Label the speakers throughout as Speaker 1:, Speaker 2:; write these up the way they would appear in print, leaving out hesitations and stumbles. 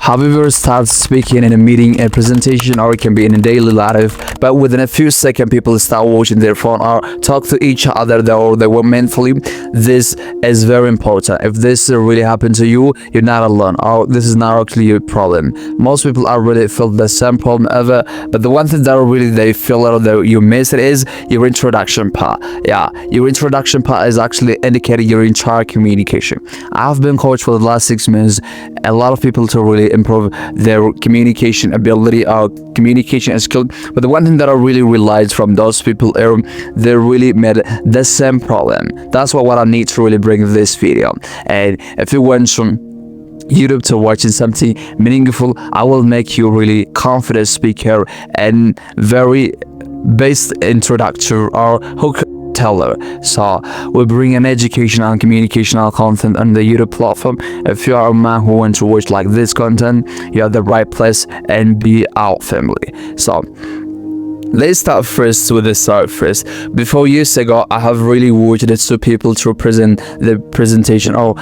Speaker 1: Have you ever started speaking in a meeting, a presentation, or it can be in a daily life, but within a few seconds people start watching their phone or talk to each other, or they were mentally? This is very important. If this really happened to you, you're not alone, or this is not actually your problem. Most people are really feel the same problem ever, but the one thing that really they feel that you miss it is your introduction part. Yeah, your introduction part is actually indicating your entire communication. I've been coached for the last 6 months a lot of people to really improve their communication ability or communication skill, but the one thing that I really realized from those people are they really made the same problem. That's what I need to really bring this video. And if you want some YouTube to watching something meaningful, I will make you really confident speaker and very best introductor or hook teller. So we bring an educational and communicational content on the YouTube platform. If you are a man who wants to watch like this content, you're at the right place and be our family. So let's start first with the start first. Before years ago, I have really watched the two people to present the presentation or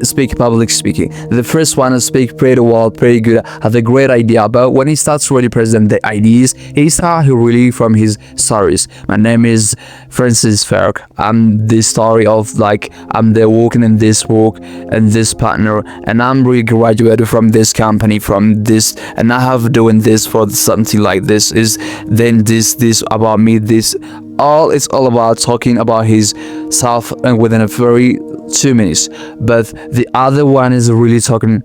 Speaker 1: speak public speaking. The first one speak pretty well, pretty good, have a great idea, but when he starts to really present the ideas, he starts really from his stories. My name is Francis Ferg. I'm the story of like I'm there working in this work and this partner, and I'm really graduated from this company, from this, and I have doing this for something like this is then this about me, this all it's all about talking about his self and within a very 2 minutes. But the other one is really talking,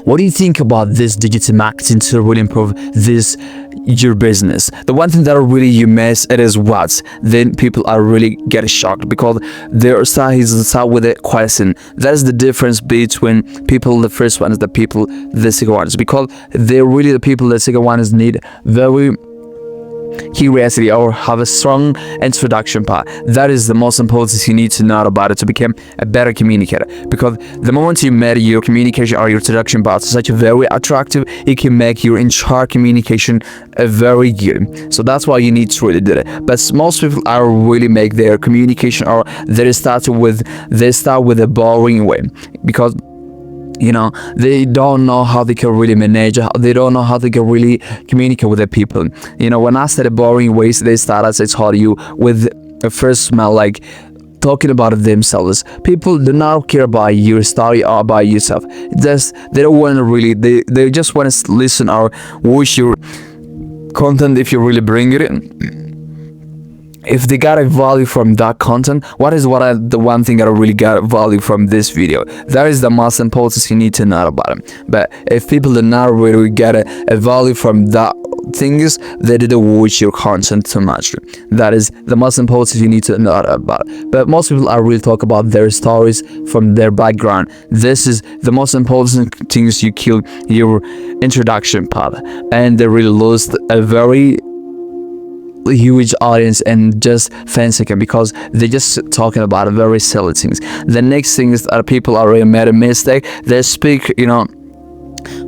Speaker 1: what do you think about this digital marketing to really improve this your business? The one thing that really you miss it is what then people are really get shocked because they start with a question. That's the difference between people. The first one is the people, the second one is because they're really the people. The second one is need very curiosity or have a strong introduction part. That is the most important thing you need to know about it to become a better communicator, because the moment you made your communication or your introduction part such a very attractive, it can make your entire communication a very good. So that's why you need to really do it. But most people are really make their communication or they start with a boring way, because they don't know how they can really manage, they don't know how they can really communicate with the people. When I said a boring ways, they start, as I told you, with a first smell, like talking about themselves. People do not care about your story or about yourself. They don't want to really, they just want to listen or watch your content if you really bring it in. If they got a value from that content, the one thing that I really got value from this video? That is the most important thing you need to know about it. But if people do not really get a value from that things, they didn't watch your content too much. That is the most important you need to know about it. But most people are really talk about their stories from their background. This is the most important things you kill your introduction part, and they really lost a very huge audience and just fancy because they're just talking about very silly things. The next thing is that people already made a mistake. They speak,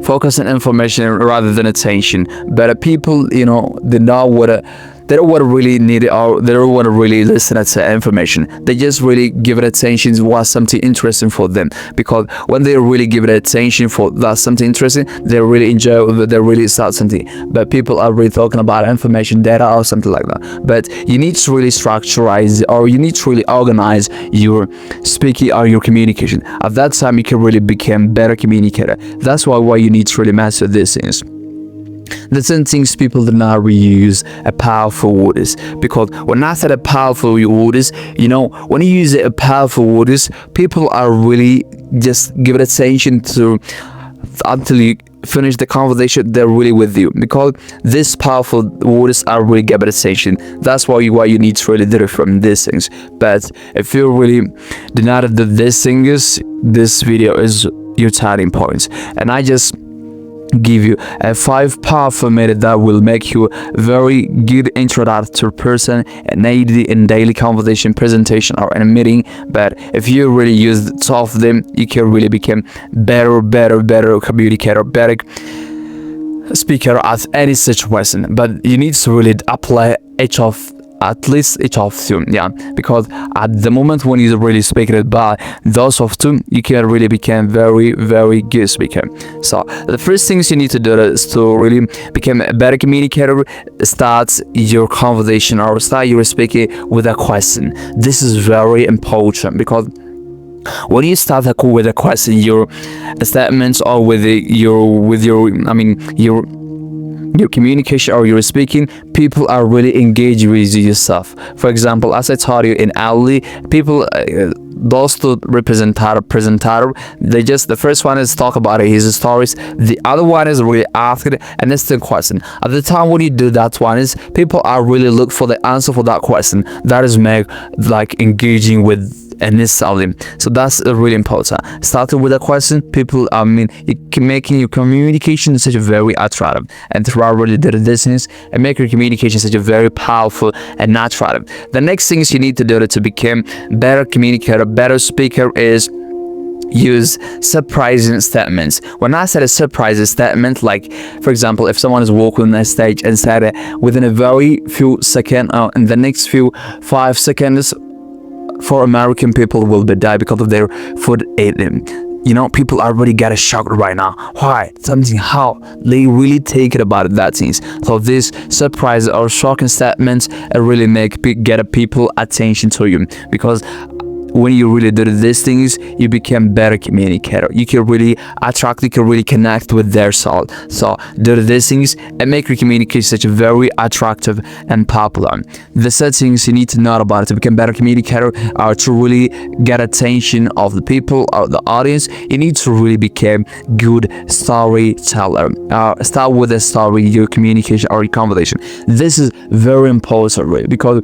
Speaker 1: focus on information rather than attention. But people, they don't want to really need it, or they don't want to really listen to information. They just really give it attention was something interesting for them, because when they really give it attention for that something interesting, they really enjoy it, they really start something. But people are really talking about information, data, or something like that. But you need to really structurize, or you need to really organize your speaking or your communication. At that time, you can really become better communicator. That's why you need to really master these things. The 10 things people do not reuse a powerful words, because when I said a powerful words, when you use a powerful words, people are really just give it attention to until you finish the conversation. They're really with you because these powerful words are really give it attention. That's why you need to really do it from these things. But if you really do not do these things, this video is your turning point, and I just give you a 5 powerful method that will make you a very good introductory person in daily conversation, presentation, or in a meeting. But if you really use 12 of them, you can really become better communicator, better speaker at any situation. But you need to really apply each of at least each of two, yeah, because at the moment when you really speak it by those of two, you can really become very good speaker. So the first things you need to do is to really become a better communicator. Start your conversation or start your speaking with a question. This is very important, because when you start a call with a question, your statements or with your communication or your speaking, people are really engaged with yourself. For example, as I told you in early, people those two presenter, they just, the first one is talk about his stories, the other one is really ask an instant question. At the time when you do that one is, people are really look for the answer for that question. That is make like engaging with initially. So that's really important. Starting with a question, people, making your communication such a very attractive, and throughout really the distance and make your communication such a very powerful and attractive. The next things you need to do to become better communicator, better speaker is use surprising statements. When I said a surprising statement, like for example, if someone is walking on a stage and said within a very few seconds, in the next few 5 seconds, for American people will be die because of their food eating. People already get a shock right now. Why? Something how they really take it about that things. So this surprise or shocking statements really get people attention to you, because when you really do these things, you become better communicator. You can really attract, you can really connect with their soul. So do these things and make your communication such a very attractive and popular. The settings you need to know about it to become better communicator are to really get attention of the people or the audience. You need to really become good storyteller. Start with a story, your communication or your conversation. This is very important, really, because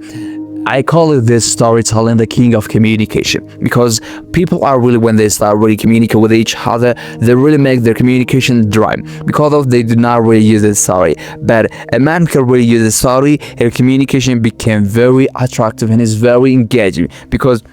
Speaker 1: I call it this storytelling the king of communication, because people are really, when they start really communicate with each other, they really make their communication dry because of they do not really use the story. But a man can really use the story, her communication became very attractive and is very engaging, because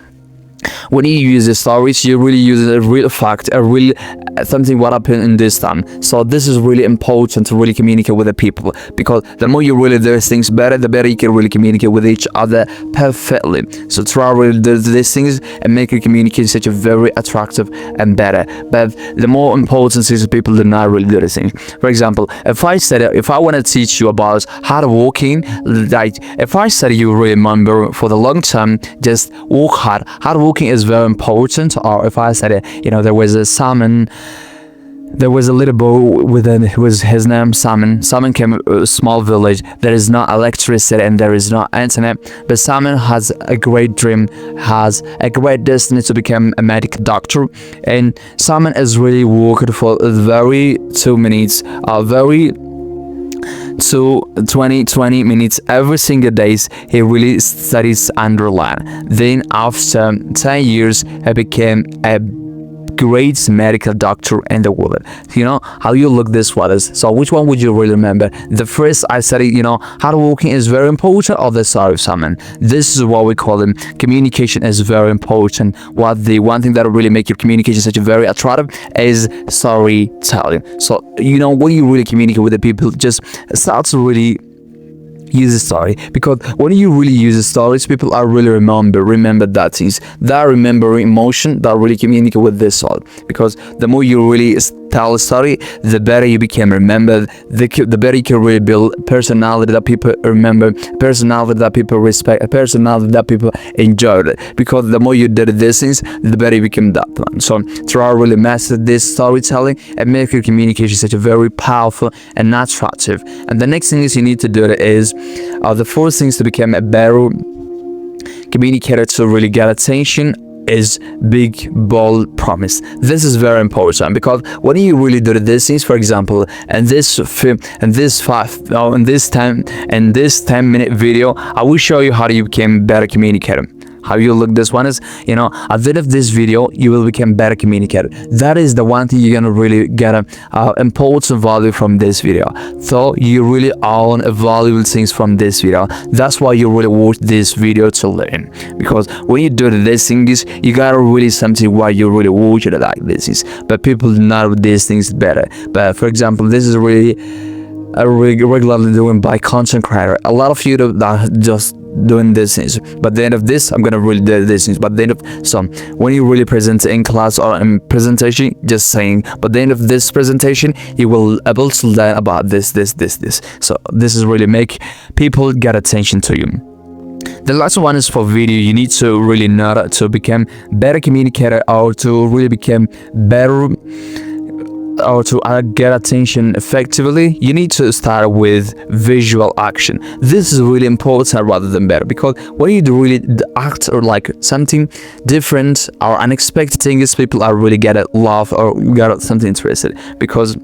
Speaker 1: when you use the stories, you really use a real fact, a real something what happened in this time. So this is really important to really communicate with the people, because the more you really do things better, the better you can really communicate with each other perfectly. So try really do these things and make your communication such a very attractive and better. But the more important is people do not really do these things. For example, if I want to teach you about hard walking, like if I said you really remember for the long term, just walk hard. Hard walking is very important. Or if I said there was a salmon, there was a little boy with his name Salmon. Salmon came from a small village. There is no electricity and there is no internet, but Salmon has a great dream, has a great destiny to become a medical doctor. And Salmon is really working for very 2 minutes, to 20 minutes every single days. He really studies underline. Then after 10 years, he became a great medical doctor in the world. How you look this was. So which one would you really remember? The first I said, hard working is very important, or the story of Salmon. This is what we call them. Communication is very important. The one thing that will really make your communication such a very attractive is storytelling. So when you really communicate with the people, just start to really use a story, because when you really use the stories, people are really remember that things, that remember emotion, that really communicate with this soul. Because the more you really tell a story, the better you become remembered, the better you can really build personality that people remember, personality that people respect, a personality that people enjoy it. Because the more you did these things, the better you become that one. So try to really master this storytelling and make your communication such a very powerful and attractive. And the next thing is you need to do it is the first things to become a better communicator to really get attention is big, bold promise. This is very important, because when you really do these things, for example, in this 10-minute video, I will show you how you become better communicator. How you look this one is, at the end of this video, you will become better communicator. That is the one thing you're gonna really get a important value from this video. So you really own valuable things from this video. That's why you really watch this video to learn. Because when you do these things, you gotta really something why you really watch it like this. But people do not do these things better. But for example, this is really regularly doing by content creator. A lot of you that just doing these things. But at the end of this, I'm gonna really do these things. But at the end of so when you really present in class or in presentation, just saying. But at the end of this presentation, you will able to learn about this. So this is really make people get attention to you. The last one is for video. You need to really know that to become better communicator, or to really become better, or to get attention effectively. You need to start with visual action. This is really important rather than better, because when you do really act or like something different or unexpected things, people are really get it love or get something interested. Because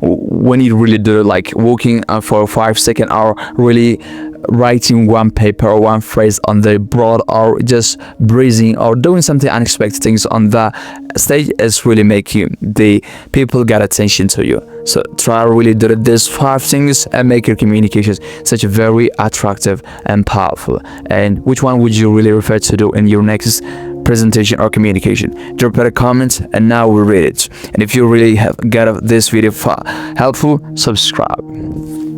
Speaker 1: when you really do like walking for 5 seconds, or really writing one paper or one phrase on the board, or just breathing or doing something unexpected things on the stage, is really making the people get attention to you. So try to really do these 5 things and make your communications such a very attractive and powerful. And which one would you really prefer to do in your next presentation or communication? Drop a comment and now we'll read it. And if you really have got this video helpful, subscribe.